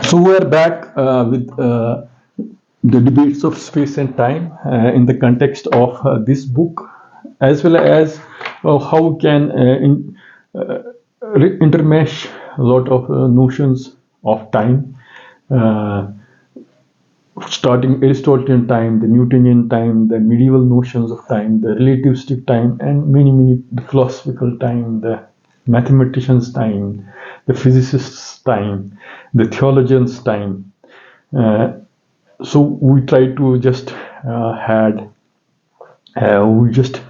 So we are back with the debates of space and time in the context of this book, as well as how we can intermesh a lot of notions of time, uh, starting Aristotelian time, the Newtonian time, the medieval notions of time, the relativistic time, and many the philosophical time, the mathematicians' time, the physicists' time, the theologians' time. Uh, so we try to just had we just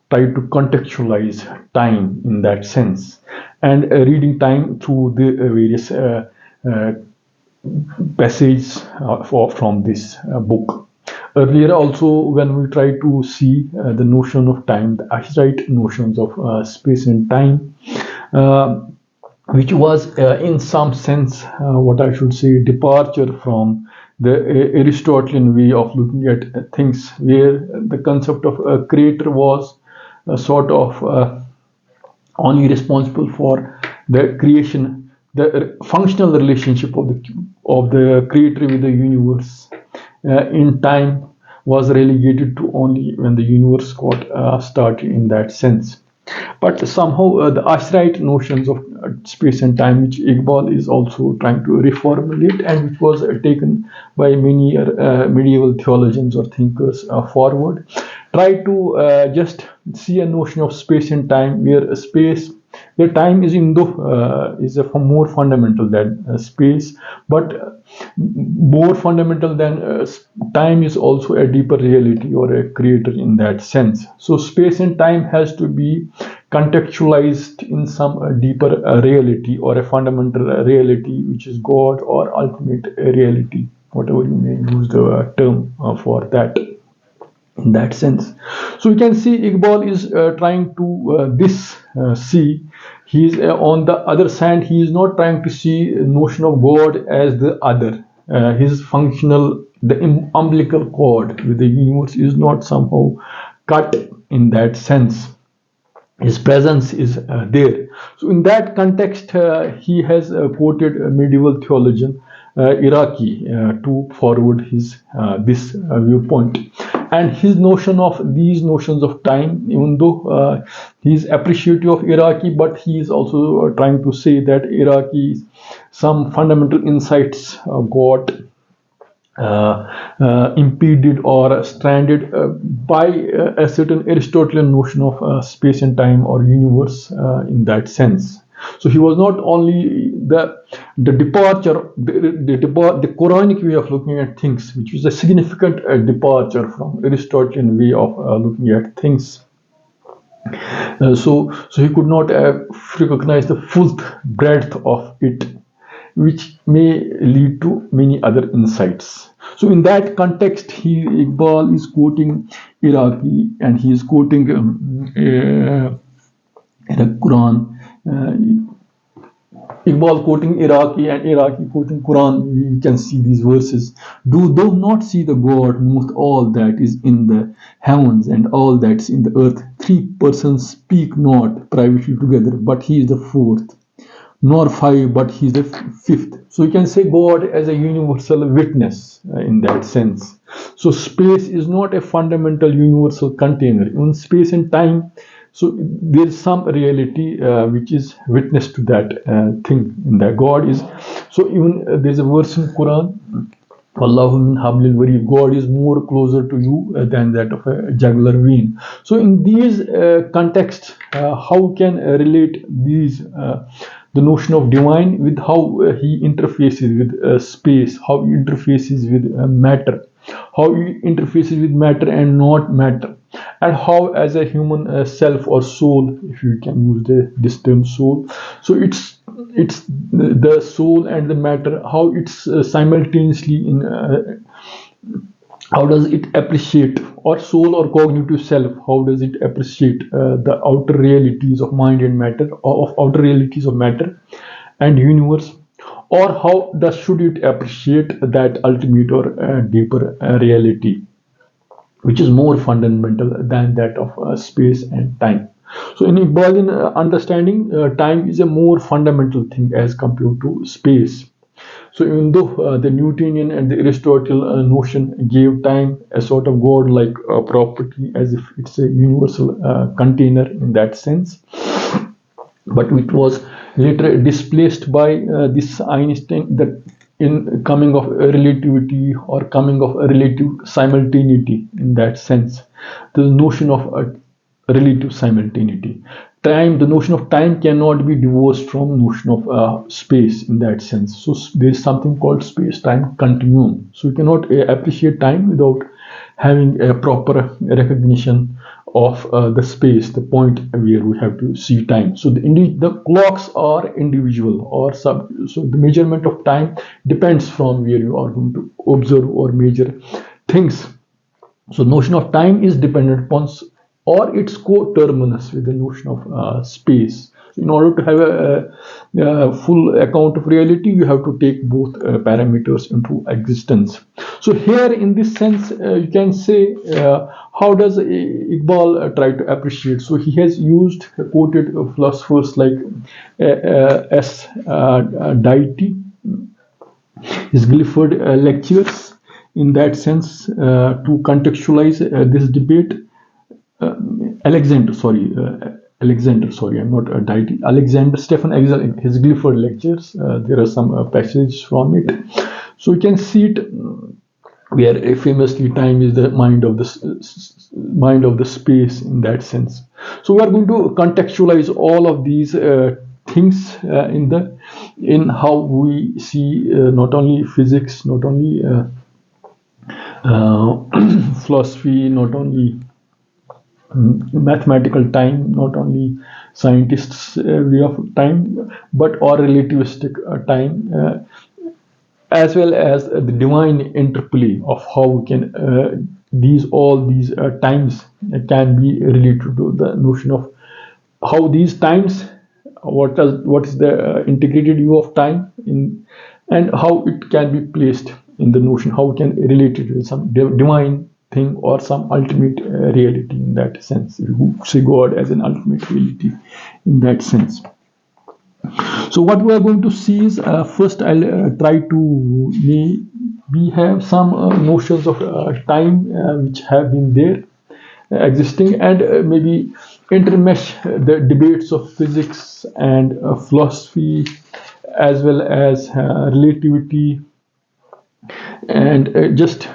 try to contextualize time in that sense, and reading time through the various uh, passages from this book. Earlier also, when we try to see the notion of time, the Ashite notions of space and time, uh, which was in some sense what I should say departure from the Aristotelian way of looking at things, where the concept of a creator was sort of only responsible for the creation, the functional relationship of the creator with the universe. In time was relegated to only when the universe got started in that sense. But somehow the Ashrite notions of space and time, which Iqbal is also trying to reformulate, and which was taken by many medieval theologians or thinkers forward, try to just see a notion of space and time, where space, the time is in the is a more fundamental than space, but more fundamental than time is also a deeper reality or a creator in that sense. So space and time has to be contextualized in some deeper reality or a fundamental reality, which is God or ultimate reality, whatever you may use the term for that in that sense. So you can see Iqbal is trying to this see. He is on the other side. He is not trying to see notion of God as the other. His functional, the umbilical cord with the universe is not somehow cut in that sense. His presence is there. So in that context, he has quoted a medieval theologian, Iraqi, to forward his this viewpoint. And his notion of these notions of time, even though he is appreciative of Iraqi, but he is also trying to say that Iraqi some fundamental insights got impeded or stranded by a certain Aristotelian notion of space and time or universe in that sense. So he was not only the departure, the Quranic way of looking at things, which was a significant departure from Aristotelian way of looking at things. So he could not recognize the full breadth of it, which may lead to many other insights. So in that context, Iqbal is quoting Iraqi, and he is quoting the Quran. Iqbal quoting Iraqi and Iraqi quoting Quran. We can see these verses. Do thou not see the God moved all that is in the heavens and all that's in the earth? Three persons speak not privately together, but he is the fourth, nor five, but he is the fifth. So you can say God as a universal witness in that sense. So space is not a fundamental universal container. In space and time, so there is some reality which is witness to that thing. In that God is. So even there is a verse in Quran. Wallahu min hablil warid. God is more closer to you than that of a jugular vein. So in these contexts, how can relate these the notion of divine with how he interfaces with space, how he interfaces with matter, how he interfaces with matter and not matter, and how as a human self or soul, if you can use this term soul, so it's the soul and the matter, how it's simultaneously in how does it appreciate, or soul or cognitive self, how does it appreciate the outer realities of mind and matter, or of outer realities of matter and universe, or how does should it appreciate that ultimate or deeper reality, which is more fundamental than that of space and time. So in Iqbalian understanding, time is a more fundamental thing as compared to space. So even though the Newtonian and the Aristotle notion gave time a sort of god-like property, as if it's a universal container in that sense, but it was later displaced by this Einstein, that in coming of relativity or coming of a relative simultaneity. In that sense, the notion of relative simultaneity, time, the notion of time cannot be divorced from notion of space in that sense. So there is something called space-time continuum. So you cannot appreciate time without having a proper recognition of the space, the point where we have to see time. So the clocks are individual or sub. So the measurement of time depends from where you are going to observe or measure things. So notion of time is dependent upon or its coterminous with the notion of space. So in order to have a full account of reality, you have to take both parameters into existence. So here, in this sense, you can say, how does Iqbal try to appreciate? So he has used quoted philosophers like S. his Gifford lectures in that sense to contextualize this debate. Alexander, sorry, I'm not a deity. Alexander, Stephen Alexander, his Gifford lectures, there are some passages from it. So you can see it where famously time is the mind of the space in that sense. So we are going to contextualize all of these things in how we see not only physics, not only philosophy, not only mathematical time, not only scientists' way of time, but or relativistic time, as well as the divine interplay of how we can all these times can be related to the notion of how these times, what is the integrated view of time in, and how it can be placed in the notion, how we can relate it with some divine thing or some ultimate reality in that sense. You see God as an ultimate reality in that sense. So what we are going to see is, first I'll try to we have some notions of time which have been there existing, and maybe intermesh the debates of physics and philosophy, as well as relativity, and just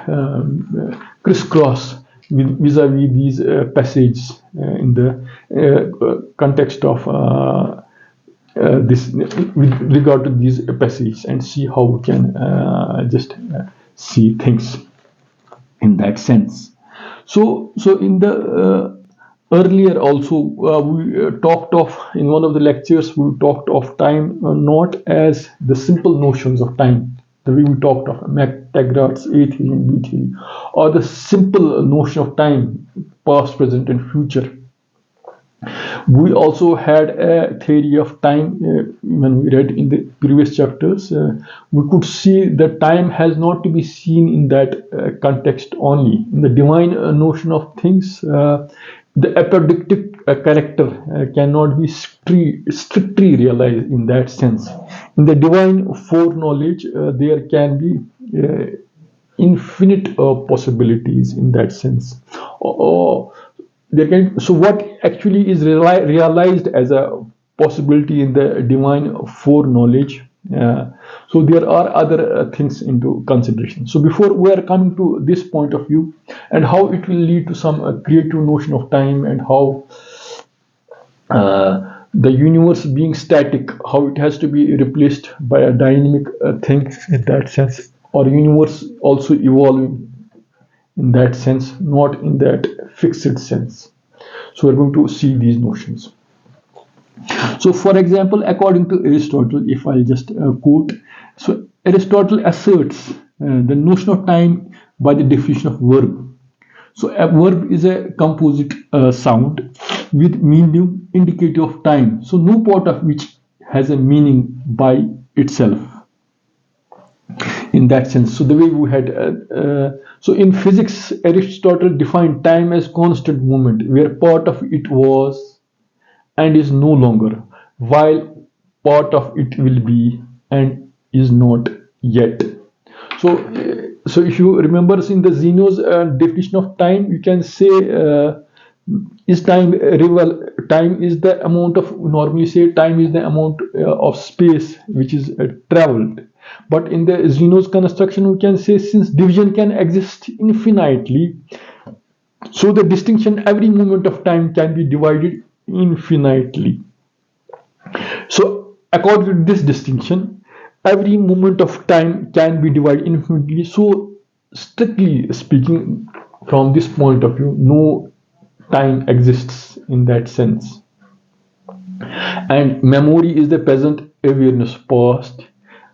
crisscross vis-a-vis these passages in the context of this, with regard to these passages, and see how we can just see things in that sense. So in the earlier also we talked of, in one of the lectures we talked of time not as the simple notions of time, the way we talked of McTaggart's A theory and B theory, or the simple notion of time, past, present, and future. We also had a theory of time when we read in the previous chapters. We could see that time has not to be seen in that context only. In the divine notion of things, the apodictic character cannot be strictly realized in that sense. In the divine foreknowledge, there can be infinite possibilities in that sense. So what actually is realized as a possibility in the divine foreknowledge? So there are other things into consideration. So before we are coming to this point of view, and how it will lead to some creative notion of time, and how the universe being static, how it has to be replaced by a dynamic thing in that sense, or universe also evolving in that sense, not in that fixed sense. So we're going to see these notions. So for example, according to Aristotle, if I just quote, so Aristotle asserts the notion of time by the definition of verb. So a verb is a composite sound with meaning indicative of time. So no part of which has a meaning by itself. In that sense, so the way we had, so in physics, Aristotle defined time as constant movement, where part of it was and is no longer, while part of it will be and is not yet. So if you remember in the Zeno's definition of time, you can say is time real? Time is the amount of, normally say time is the amount of space which is traveled. But in the Zeno's construction, we can say since division can exist infinitely, so the distinction every moment of time can be divided infinitely. So according to this distinction, every moment of time can be divided infinitely. So strictly speaking, from this point of view, no time exists in that sense. And memory is the present awareness past,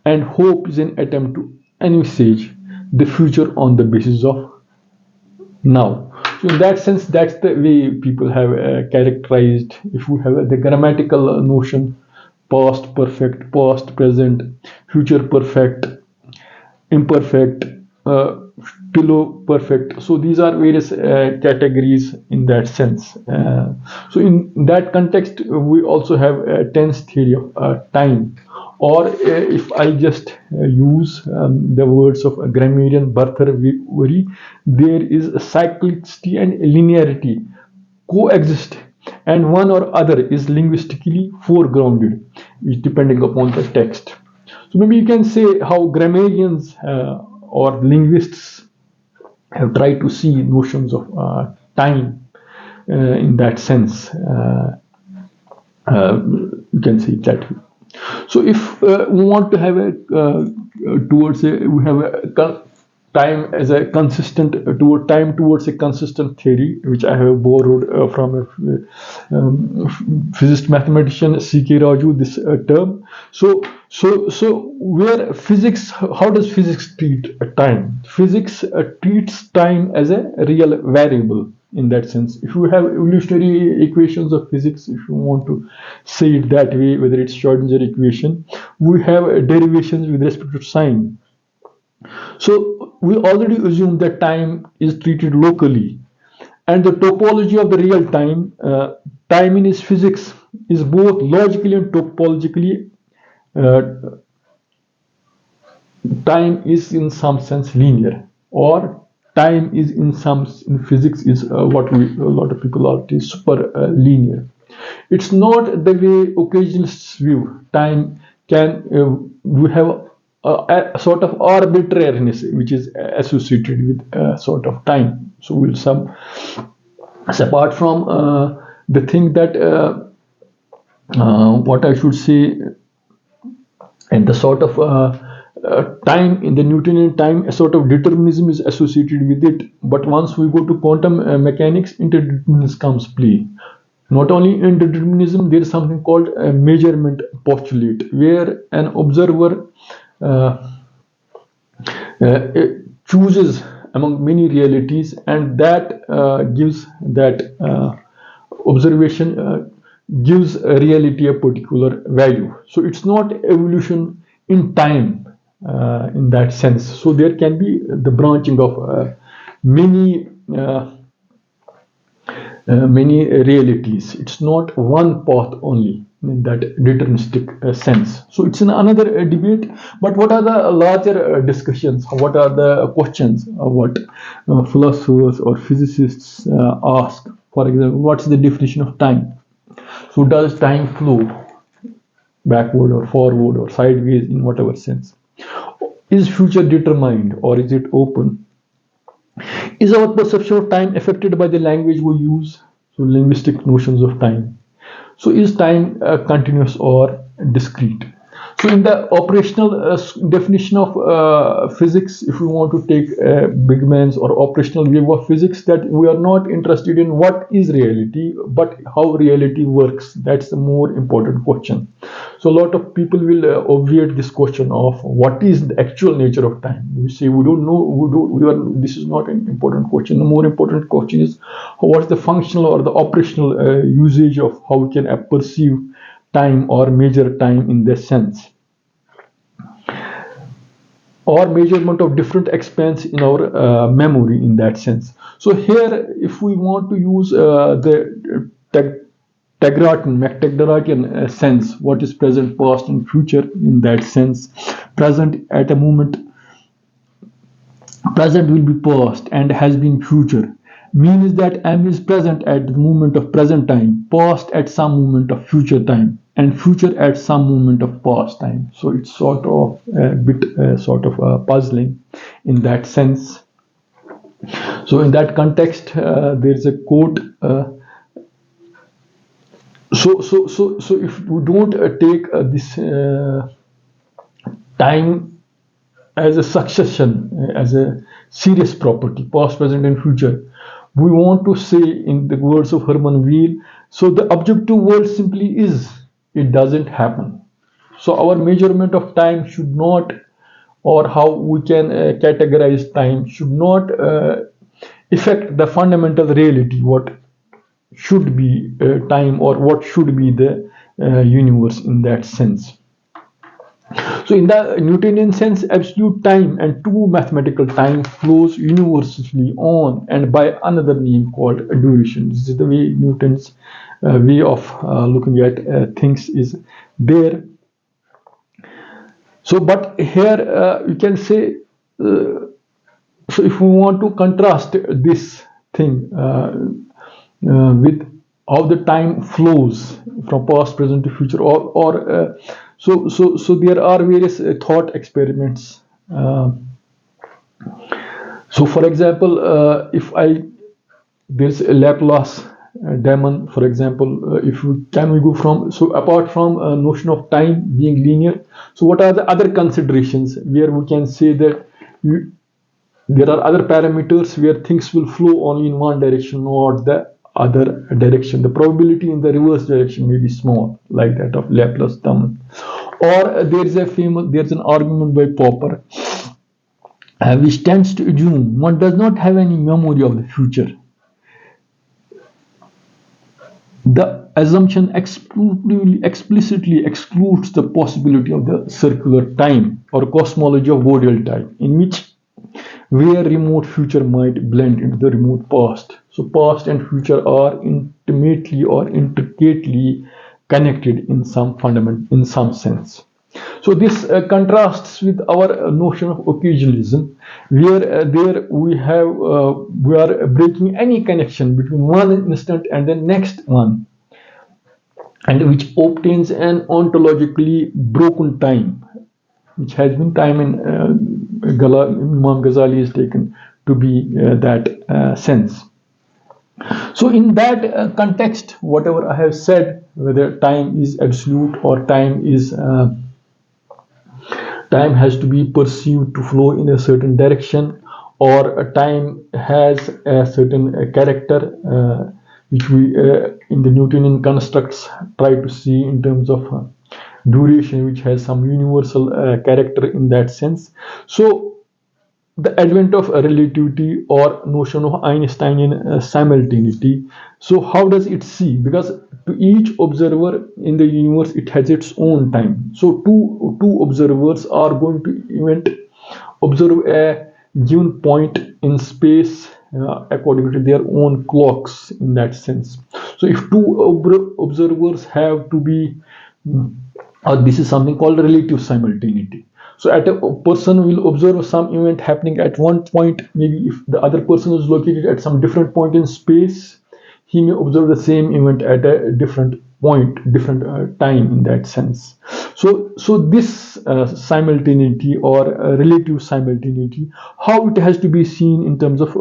and hope is an attempt to envisage the future on the basis of now. So in that sense, that's the way people have characterized. If we have the grammatical notion, past perfect, past present, future perfect, imperfect, pillow perfect. So these are various categories in that sense. So in that context, we also have a tense theory of time. Or if I just use the words of a grammarian Berther Wery, there is a cyclicity and linearity coexist, and one or other is linguistically foregrounded, which depending upon the text. So maybe you can say how grammarians or linguists have tried to see notions of time in that sense. You can say it that way. So if we want to have a towards a we have a time as a consistent toward time towards a consistent theory, which I have borrowed from a physicist mathematician C.K. Raju, this term. So where physics, how does physics treat time? Physics treats time as a real variable. In that sense, if you have evolutionary equations of physics, if you want to say it that way, whether it's Schrodinger equation, we have derivations with respect to sign. So we already assume that time is treated locally, and the topology of the real time, time in its physics, is both logically and topologically. Uh, Time is in some sense linear, or time is in physics is what we a lot of people are super linear. It's not the way occasionalists view time. Can we have a sort of arbitrariness which is associated with a sort of time. So we'll some apart from the thing that what I should say, and the sort of time in the Newtonian time, a sort of determinism is associated with it. But once we go to quantum mechanics, interdeterminism comes play. Not only interdeterminism, there is something called a measurement postulate, where an observer chooses among many realities, and that gives that observation gives a reality a particular value. So it's not evolution in time in that sense. So there can be the branching of many many realities. It's not one path only in that deterministic sense. So it's in another debate. But what are the larger discussions? What are the questions? What philosophers or physicists ask? For example, what's the definition of time? So does time flow backward or forward or sideways in whatever sense? Is future determined or is it open? Is our perception of time affected by the language we use? So linguistic notions of time. So is time continuous or discrete? So in the operational definition of physics, if we want to take big man's or operational view of physics, that we are not interested in what is reality, but how reality works. That's the more important question. So a lot of people will obviate this question of what is the actual nature of time. We say we don't know. This is not an important question. The more important question is what's the functional or the operational usage of how we can perceive time or measure time in this sense, or measurement of different expanse in our memory in that sense. So here, if we want to use the McTaggart sense, what is present, past, and future in that sense. Present at a moment, present will be past and has been future. Means that M is present at the moment of present time, past at some moment of future time, and future at some moment of past time. So it's sort of a bit puzzling in that sense. So in that context, there is a quote. So if we don't take this time as a succession, as a serious property, past, present, and future, we want to say, in the words of Herman Wheel, so the objective world simply is, it doesn't happen. So our measurement of time should not, or how we can categorize time, should not affect the fundamental reality, what should be time, or what should be the universe in that sense. So in the Newtonian sense, absolute time and true mathematical time flows universally on and by another name called duration. This is the way Newton's way of looking at things is there. So, but here you can say, so if we want to contrast this thing with how the time flows from past, present to future, so there are various thought experiments. So for example, if there's a Laplace demon, for example, if we can we go from, so apart from notion of time being linear, so what are the other considerations where we can say that there are other parameters where things will flow only in one direction, not the other direction. The probability in the reverse direction may be small, like that of Laplace demon. Or there's an argument by Popper, which tends to assume one does not have any memory of the future. The assumption explicitly excludes the possibility of the circular time or cosmology of Borel time, in which where remote future might blend into the remote past. So past and future are intimately or intricately connected in some sense. So this contrasts with our notion of occasionalism, where there we are breaking any connection between one instant and the next one, and which obtains an ontologically broken time, which has been time in Imam Ghazali is taken to be that sense. So in that context, whatever I have said, whether time is absolute or time has to be perceived to flow in a certain direction, or a time has a certain character, which we in the Newtonian constructs try to see in terms of duration, which has some universal character in that sense. So the advent of relativity or notion of Einsteinian simultaneity. So how does it see? Because to each observer in the universe, it has its own time. So two observers are going to observe a given point in space according to their own clocks in that sense. So if two observers have to be, this is something called relative simultaneity. So a person will observe some event happening at one point. Maybe if the other person is located at some different point in space, he may observe the same event at a different point, different time in that sense. So this simultaneity or relative simultaneity, how it has to be seen in terms of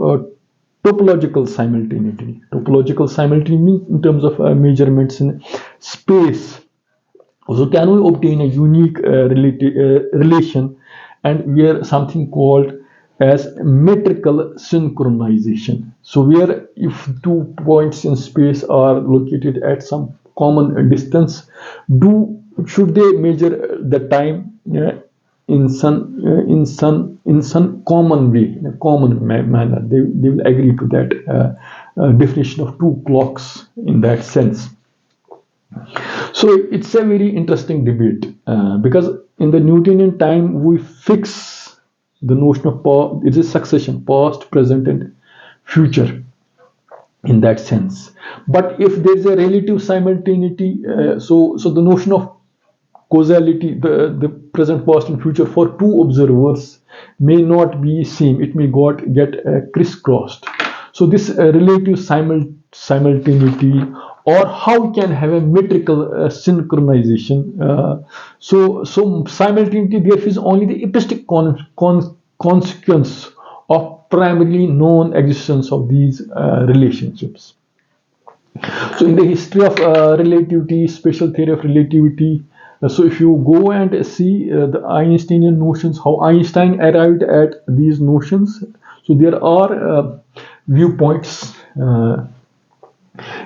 topological simultaneity. Topological simultaneity means in terms of measurements in space. So can we obtain a unique relation, and where something called as metrical synchronization. So where if 2 points in space are located at some common distance, should they measure the time in some common way, in a common manner? They will agree to that definition of two clocks in that sense. So it's a very interesting debate because in the Newtonian time we fix the notion of it's a succession, past, present, and future. in that sense. But if there is a relative simultaneity, so the notion of causality, the present, past, and future for two observers may not be same. It may get crisscrossed. So this relative simultaneity, or how we can have a metrical synchronization. So simultaneity there is only the epistic consequence of primarily known existence of these relationships. So in the history of relativity, special theory of relativity, so if you go and see the Einsteinian notions, how Einstein arrived at these notions, so there are viewpoints where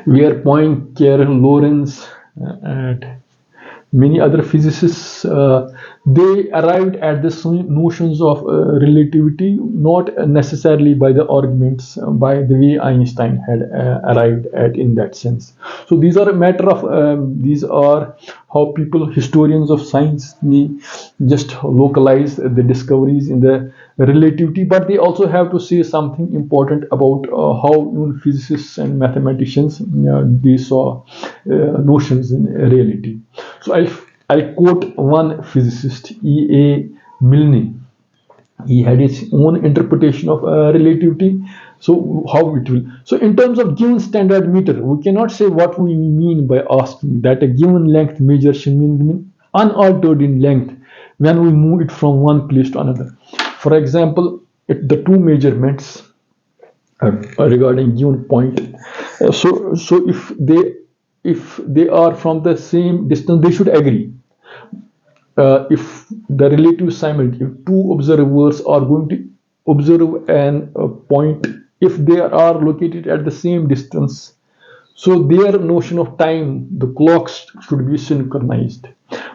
Poincare, Lorentz, and many other physicists, they arrived at the notions of relativity not necessarily by the arguments, by the way Einstein had arrived at, in that sense. So these are a matter of these are how people, historians of science, may just localize the discoveries in the relativity, but they also have to say something important about how even physicists and mathematicians they saw notions in reality. So I'll quote one physicist, E.A. Milne. He had his own interpretation of relativity. So how it will? So in terms of given standard meter, we cannot say what we mean by asking that a given length measure should mean unaltered in length when we move it from one place to another. For example, the two measurements regarding given point. So if they are from the same distance, they should agree. If the relative simultaneity, if two observers are going to observe an point, if they are located at the same distance, so their notion of time, the clocks should be synchronized.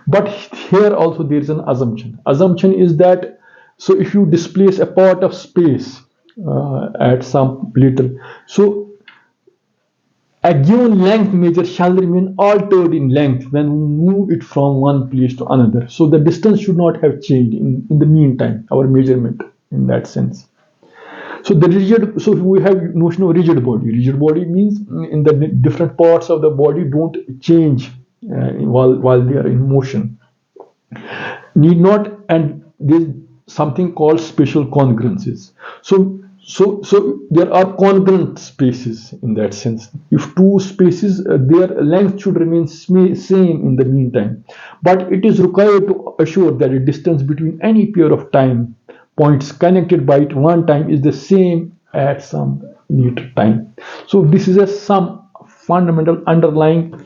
But here also there is an assumption. Assumption is that, so if you displace a part of space at some later, so a given length measure shall remain altered in length when we move it from one place to another. So the distance should not have changed in the meantime, our measurement in that sense. So the rigid, so we have notion of rigid body. Rigid body means in the different parts of the body don't change while they are in motion. Need not, and there's something called spatial congruences. So there are congruent spaces in that sense. If two spaces, their length should remain same in the meantime, but it is required to assure that the distance between any pair of time points connected by it one time is the same at some later time. So this is some fundamental underlying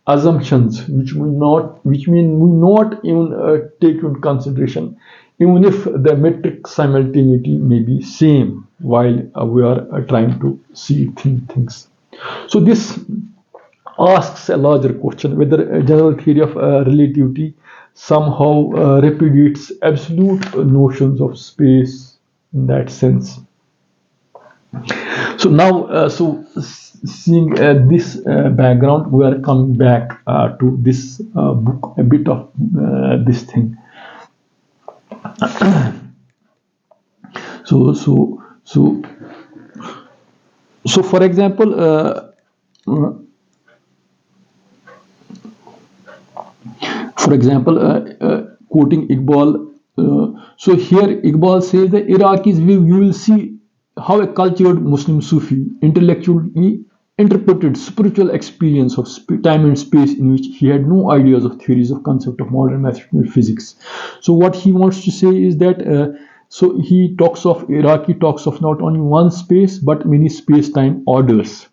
assumptions which mean we not even take into consideration, even if the metric simultaneity may be same while we are trying to see things. So this asks a larger question whether a general theory of relativity somehow repudiates absolute notions of space in that sense. So now, seeing this background, we are coming back to this book, a bit of this thing. So for example, quoting Iqbal, so here Iqbal says the Iraqis view, you will see how a cultured Muslim Sufi intellectually interpreted spiritual experience of time and space in which he had no ideas of theories of concept of modern mathematical physics. So what he wants to say is that so he talks of Iraqi talks of not only one space but many space-time orders.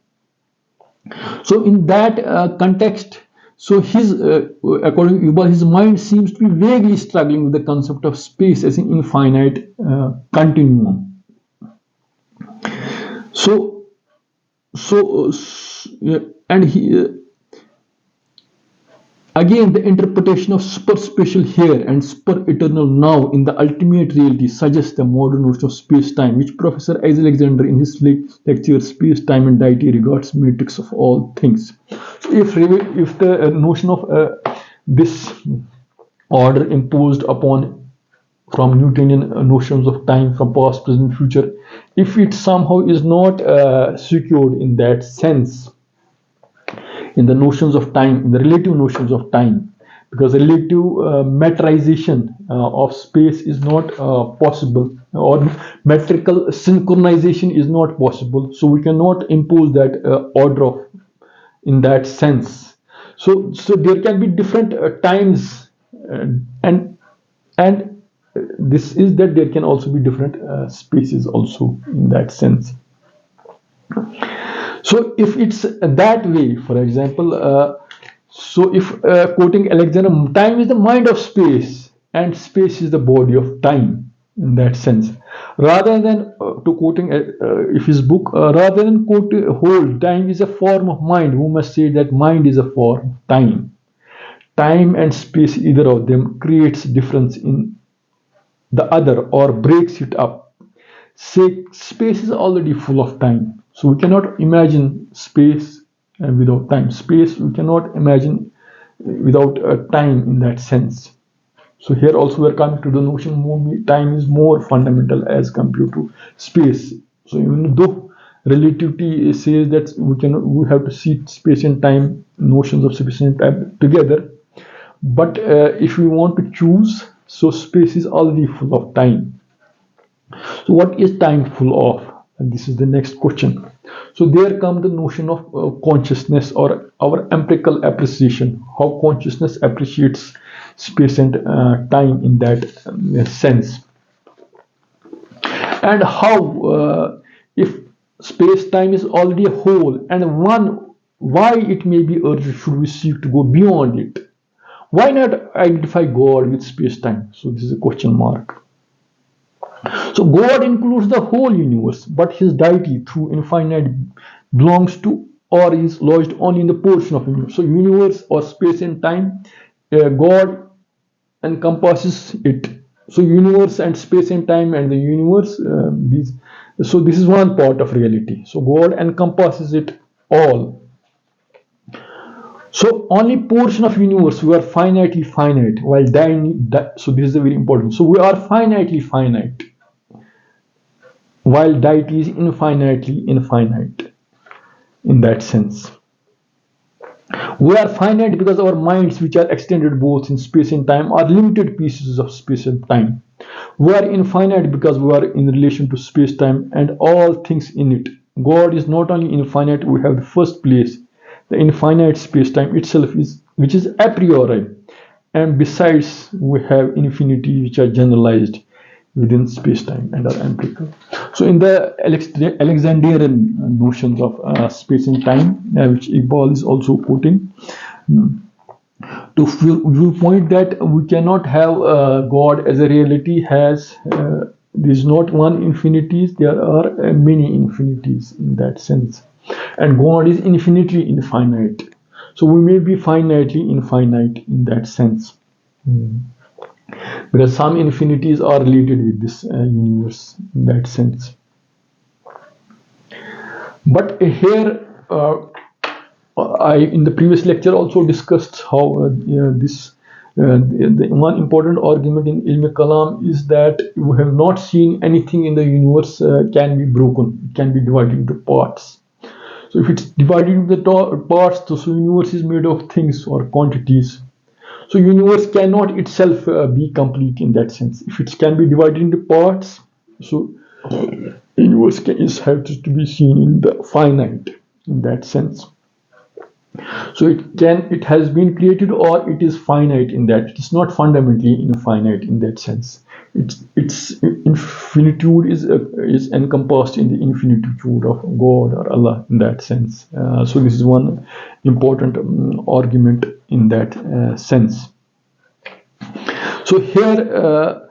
So in that context, so his according to Iqbal, his mind seems to be vaguely struggling with the concept of space as an infinite continuum. So, and he again the interpretation of superspatial here and super eternal now in the ultimate reality suggests the modern notion of space-time, which Professor Alexander in his lecture Space-Time and Deity regards matrix of all things. So if the notion of this order imposed upon from Newtonian notions of time, from past, present, future, if it somehow is not secured in that sense, in the notions of time, in the relative notions of time, because relative metrization of space is not possible, or metrical synchronization is not possible. So we cannot impose that order of in that sense. So there can be different times, and this is that there can also be different spaces also in that sense. So if it's that way, for example, so if quoting Alexander, time is the mind of space, and space is the body of time in that sense. Rather than to quoting if his book, rather than quote whole time is a form of mind, we must say that mind is a form of time. Time and space, either of them, creates difference in the other or breaks it up. Say space is already full of time, so we cannot imagine space without time. Space we cannot imagine without time in that sense. So here also we are coming to the notion time is more fundamental as compared to space. So even though relativity says that we have to see space and time notions of space and time together, but if we want to choose, so space is already full of time. So what is time full of? And this is the next question. So there comes the notion of consciousness, or our empirical appreciation, how consciousness appreciates space and time in that sense. And how, if space-time is already a whole and one, why it may be urged should we seek to go beyond it? Why not identify God with space-time? So this is a question mark. So God includes the whole universe, but his deity through infinite belongs to or is lodged only in the portion of universe. So universe or space and time, God encompasses it. So universe and space and time and the universe, so this is one part of reality. So God encompasses it all. So only portion of universe we are finitely finite, while so this is very important. So we are finitely finite, while deity is infinitely infinite in that sense. We are finite because our minds, which are extended both in space and time, are limited pieces of space and time. We are infinite because we are in relation to space time and all things in it. God is not only infinite, we have the first place, the infinite space time itself, is which is a priori, and besides we have infinity, which are generalized within space-time and are empirical. So in the Alexandrian notions of space and time, which Iqbal is also quoting, to viewpoint that we cannot have God as a reality has there is not one infinities, there are many infinities in that sense, and God is infinitely infinite. So we may be finitely infinite in that sense. Because some infinities are related with this universe in that sense. But here, I in the previous lecture also discussed how the one important argument in Ilm Kalam is that we have not seen anything in the universe can be broken, can be divided into parts. So if it's divided into parts, so universe is made of things or quantities. So universe cannot itself be complete in that sense. If it can be divided into parts, so universe has to be seen in the finite in that sense. So it has been created or it is finite in that it is not fundamentally infinite in that sense. Its infinitude is encompassed in the infinitude of God or Allah in that sense. So this is one important argument in that sense. So here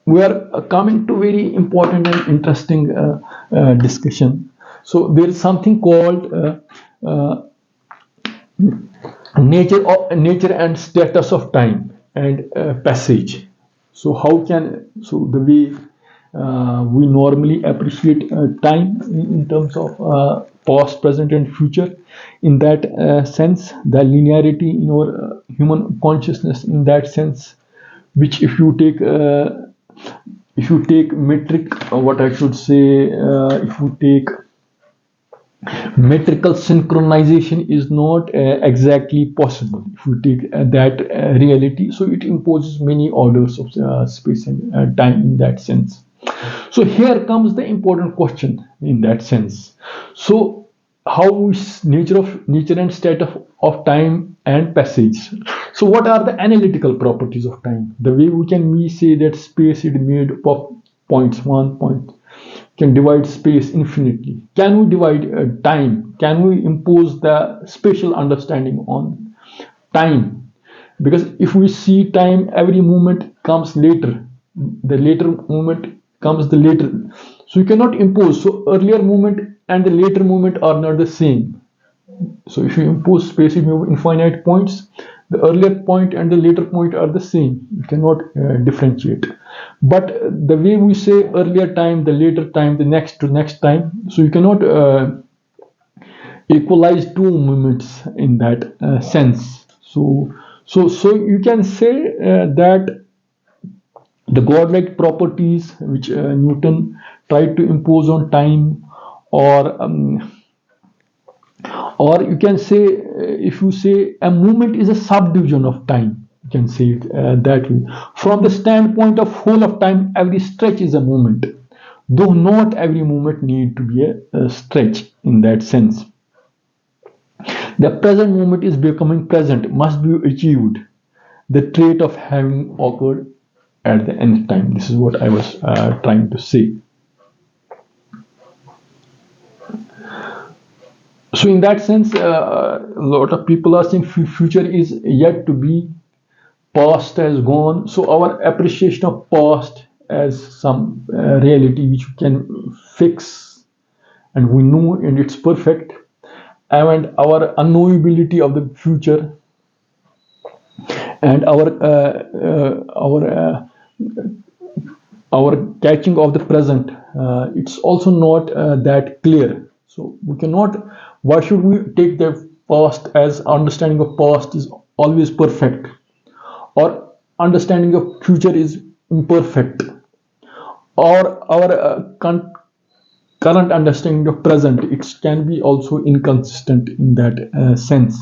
we are coming to very important and interesting discussion. So there is something called nature and status of time and passage. So the way we normally appreciate time in terms of past, present, and future. In that sense, the linearity in our human consciousness, in that sense, which if you take metric, what I should say, if you take metrical synchronization is not exactly possible. If you take that reality, so it imposes many orders of space and time in that sense. So here comes the important question in that sense. So how is nature and state of time and passage? So what are the analytical properties of time? The way we say that space is made up of points, one point can divide space infinitely. Can we divide time? Can we impose the spatial understanding on time? Because if we see time, every moment comes later. The later moment comes the later. So you cannot impose. So earlier moment and the later moment are not the same. So if you impose space in infinite points, the earlier point and the later point are the same. You cannot differentiate. But the way we say earlier time, the later time, the next to next time, so you cannot equalize two moments in that sense. So you can say that the godlike properties which Newton tried to impose on time, or or you can say, if you say a moment is a subdivision of time, you can say it that way. From the standpoint of whole of time, every stretch is a moment, though not every moment need to be a stretch in that sense. The present moment is becoming present, must be achieved, the trait of having occurred at the end time. This is what I was trying to say. So in that sense, a lot of people are saying future is yet to be, past has gone. So our appreciation of past as some reality which we can fix and we know and it's perfect, and our unknowability of the future, and our catching of the present, it's also not that clear. So we cannot. Why should we take the past as understanding of past is always perfect, or understanding of future is imperfect, or our current understanding of present, it can be also inconsistent in that sense.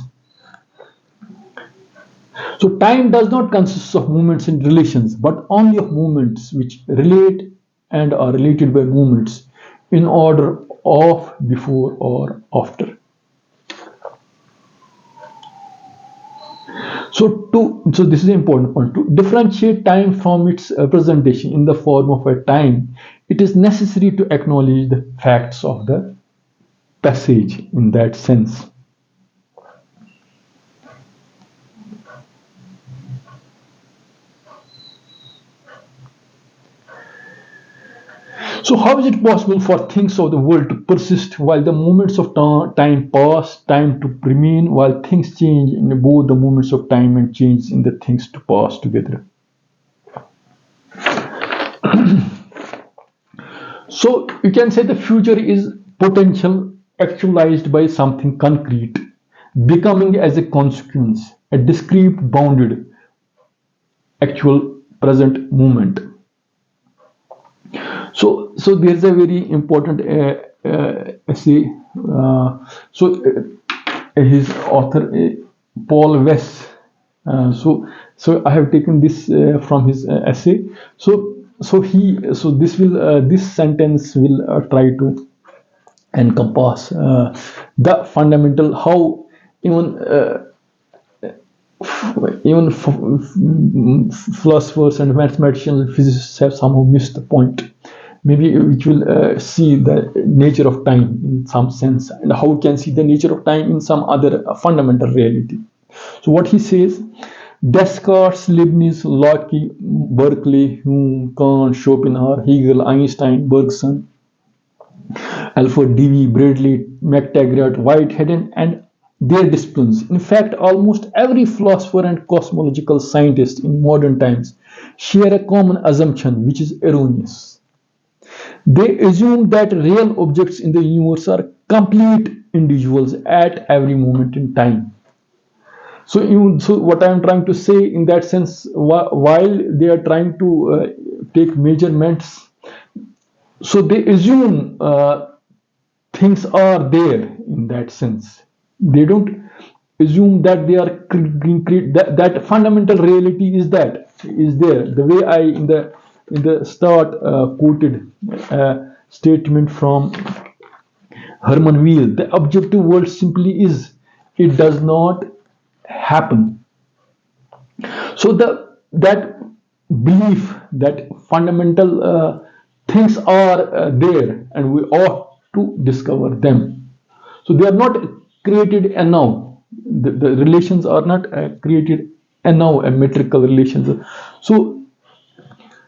So time does not consist of movements and relations, but only of movements which relate and are related by movements in order of, before, or after. So this is an important point. To differentiate time from its presentation in the form of a time, it is necessary to acknowledge the facts of the passage in that sense. So how is it possible for things of the world to persist while the moments of time pass, time to remain, while things change in both the moments of time and change in the things to pass together? So you can say the future is potential actualized by something concrete, becoming as a consequence a discrete bounded actual present moment. So there's a very important essay. His author Paul West. So I have taken this from his essay. This sentence will try to encompass the fundamental how even even philosophers and mathematicians and physicists have somehow missed the point. Maybe which will see the nature of time in some sense, and how we can see the nature of time in some other fundamental reality. So what he says: Descartes, Leibniz, Locke, Berkeley, Hume, Kant, Schopenhauer, Hegel, Einstein, Bergson, Alfred Dewey, Bradley, McTaggart, Whitehead, and their disciplines. In fact, almost every philosopher and cosmological scientist in modern times share a common assumption which is erroneous. They assume that real objects in the universe are complete individuals at every moment in time. So what I am trying to say in that sense, while they are trying to take measurements, so they assume things are there in that sense. They don't assume that they are that fundamental reality is there. The way I in the start quoted a statement from Herman Wheel: the objective world simply is, it does not happen. So that belief that fundamental things are there and we ought to discover them. So they are not created and now. The relations are not created and now, a metrical relations. So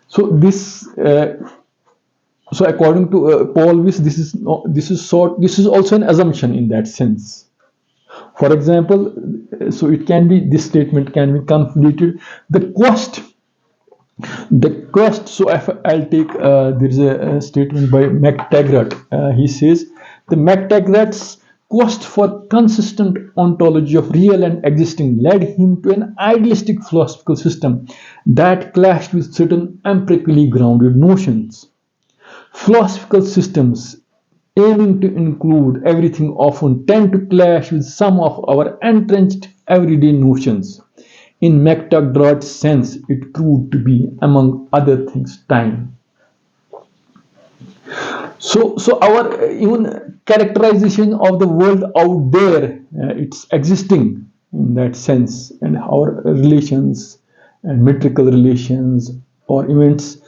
so this so according to Paul Weiss, this is also an assumption in that sense. For example, so it can be, this statement can be completed: the quest. So if I'll take there is a statement by McTaggart. He says the McTaggart's quest for consistent ontology of real and existing led him to an idealistic philosophical system that clashed with certain empirically grounded notions. Philosophical systems aiming to include everything often tend to clash with some of our entrenched everyday notions. In McTaggart's sense, it proved to be, among other things, time. So our even characterization of the world out there, it's existing in that sense, and our relations and metrical relations or events.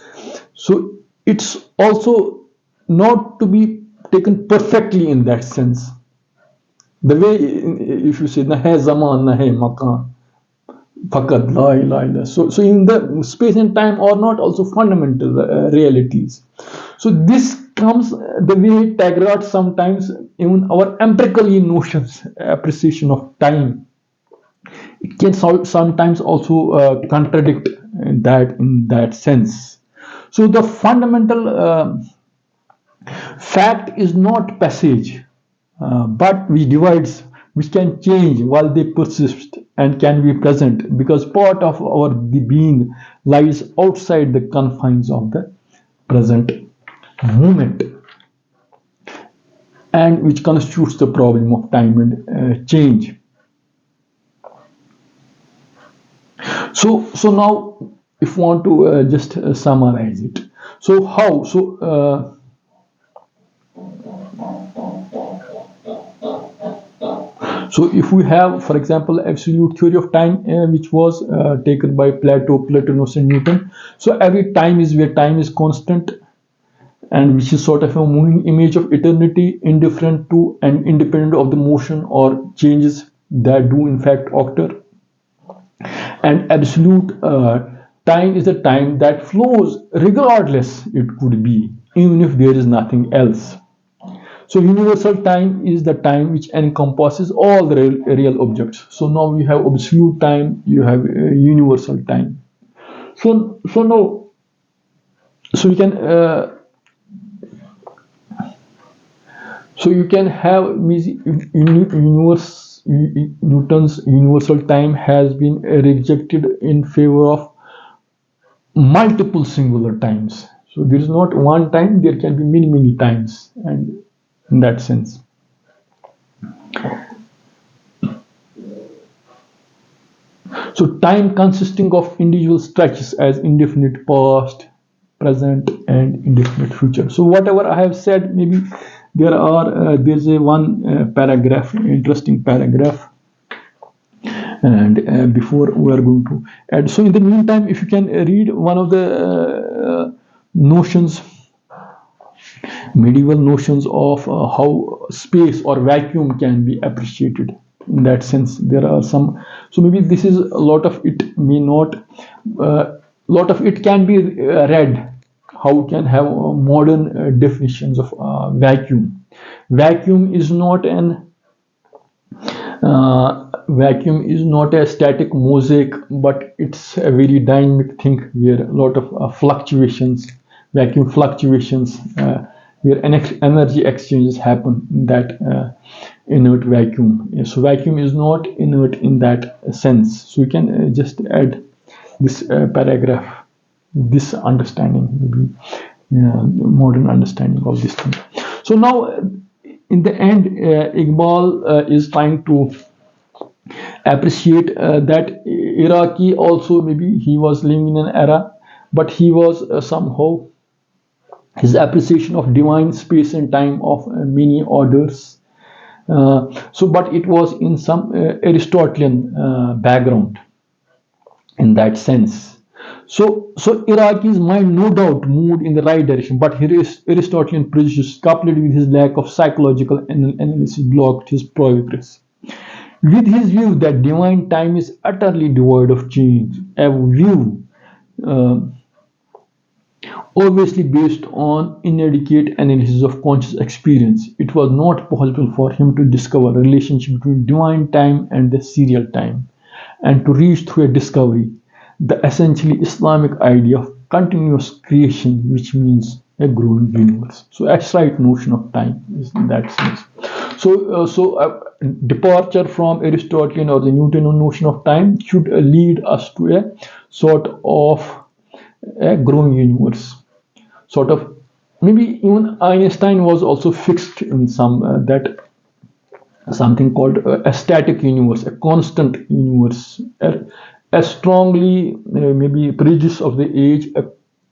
So it's also not to be taken perfectly in that sense. The way, if you say, na hai zaman, na hai makan, fakat la ilaha illa. So in the space and time are not also fundamental realities. So this comes the way Taggart sometimes, even our empirical notions, appreciation of time, it can sometimes also contradict in that sense. So the fundamental fact is not passage, but which can change while they persist and can be present, because part of our being lies outside the confines of the present moment, and which constitutes the problem of time and change. So now, if we want to just summarize it, so how? So if we have, for example, absolute theory of time, which was taken by Plato, Plotinus, and Newton. So every time is where time is constant, and which is sort of a moving image of eternity, indifferent to and independent of the motion or changes that do in fact occur. And absolute time is the time that flows regardless, it could be, even if there is nothing else. So universal time is the time which encompasses all the real objects. So now you have absolute time, you have universal time. So now, so you can have Newton's universal time has been rejected in favor of multiple singular times. So there is not one time, there can be many times, and in that sense. So time consisting of individual stretches as indefinite past, present, and indefinite future. So whatever I have said, maybe there's a one paragraph, interesting paragraph, and before we are going to add. So in the meantime, if you can read one of the notions, medieval notions of how space or vacuum can be appreciated. In that sense, there are some. So maybe this is a lot of it may not. Lot of it can be read. How can have modern definitions of vacuum? Vacuum is not a static mosaic, but it's a very dynamic thing where a lot of fluctuations, vacuum fluctuations, where energy exchanges happen in that inert vacuum. So vacuum is not inert in that sense. So we can just add this paragraph, this understanding, maybe modern understanding of this thing. So now, in the end, Iqbal is trying to appreciate that Iraqi also, maybe he was living in an era, but he was somehow, his appreciation of divine space and time of many orders. But it was in some Aristotelian background in that sense. So Iraqi's mind no doubt moved in the right direction, but his Aristotelian prejudice, coupled with his lack of psychological analysis, blocked his progress. With his view that divine time is utterly devoid of change, a view uh, obviously based on inadequate analysis of conscious experience, it was not possible for him to discover a relationship between divine time and the serial time, and to reach through a discovery the essentially Islamic idea of continuous creation, which means a growing universe. So, that's right notion of time is in that sense. Departure from Aristotelian or the Newtonian notion of time should lead us to a sort of a growing universe. Sort of, maybe even Einstein was also fixed in some that something called a static universe, a constant universe, a strongly maybe prejudice of the age,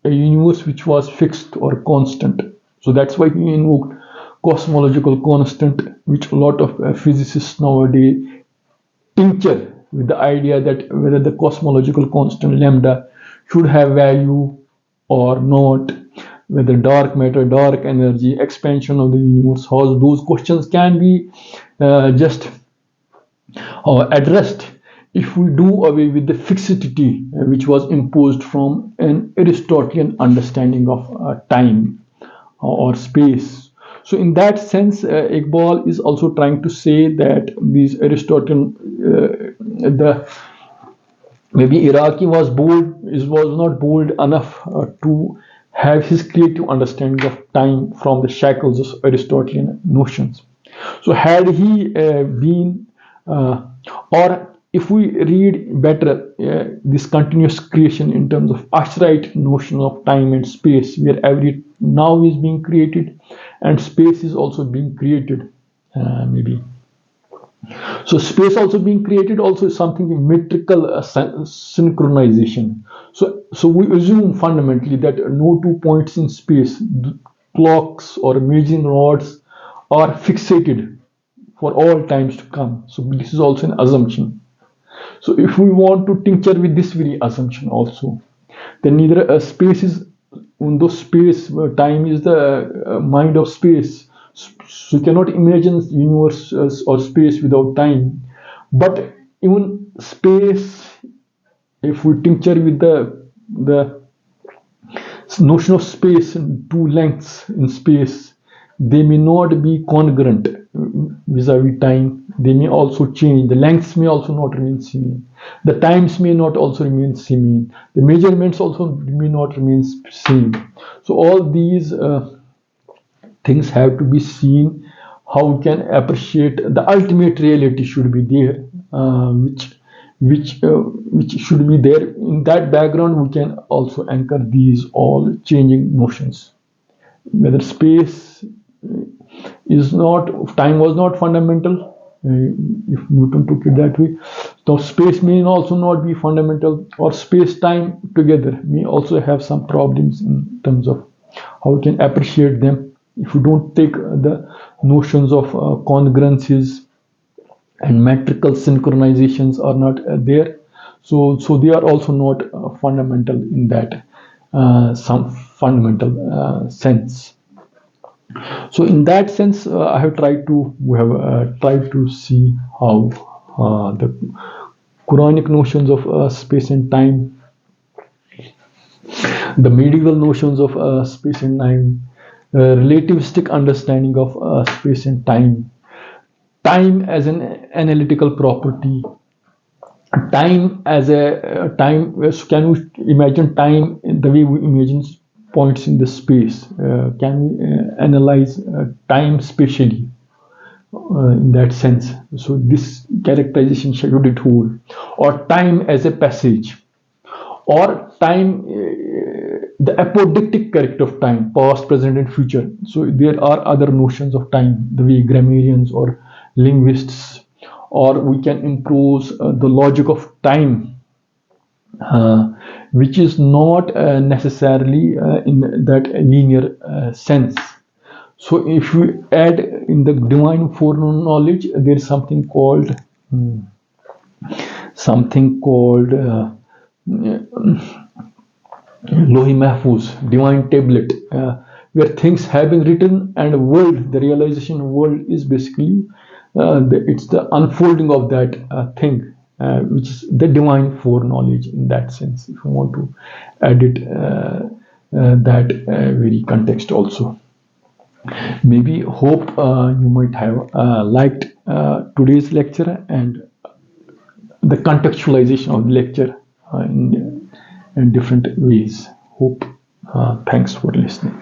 a universe which was fixed or constant. So that's why he invoked cosmological constant, which a lot of physicists nowadays tincture with the idea that whether the cosmological constant lambda should have value or not, whether dark matter, dark energy, expansion of the universe, how those questions can be just addressed if we do away with the fixity which was imposed from an Aristotelian understanding of time or space. So, in that sense, Iqbal is also trying to say that these Aristotelian, the maybe Iraqi was not bold enough to have his creative understanding of time from the shackles of Aristotelian notions. So, had he been, or if we read better this continuous creation in terms of Ash'rite notion of time and space, where every now is being created and space is also being created, maybe. So space also being created also is something metrical synchronization. So we assume fundamentally that no 2 points in space, clocks or measuring rods, are fixated for all times to come. So this is also an assumption. So if we want to tincture with this very assumption also, then neither a space is space, time is the mind of space. So you cannot imagine universe or space without time. But even space, if we tincture with the notion of space, two lengths in space, they may not be congruent vis-a-vis time. They may also change. The lengths may also not remain same. The times may not also remain same. The measurements also may not remain same. So all these things have to be seen. How we can appreciate the ultimate reality should be there, which should be there. In that background, we can also anchor these all changing notions. Whether space is not, time was not fundamental, if Newton took it that way. So space may also not be fundamental, or space-time together may also have some problems in terms of how we can appreciate them. If you don't take the notions of congruencies and metrical synchronizations are not there, so they are also not fundamental in that some fundamental sense. So in that sense, we have tried to see how the Quranic notions of space and time, the medieval notions of space and time, relativistic understanding of space and time as an analytical property, time as a time. So can we imagine time in the way we imagine points in the space? Can we analyze time spatially? in that sense. So this characterization should it hold, or time as a passage, or time, the apodictic character of time, past, present, and future. So there are other notions of time, the way grammarians or linguists, or we can impose the logic of time, uh, which is not necessarily in that linear sense. So if we add in the divine foreknowledge, there is something called Lohi Mahfuz, divine tablet, where things have been written, and world, the realization world is basically it's the unfolding of that thing, which is the divine foreknowledge in that sense. If you want to add it that very context also. Maybe hope you might have liked today's lecture and the contextualization of the lecture in different ways. Hope. Thanks for listening.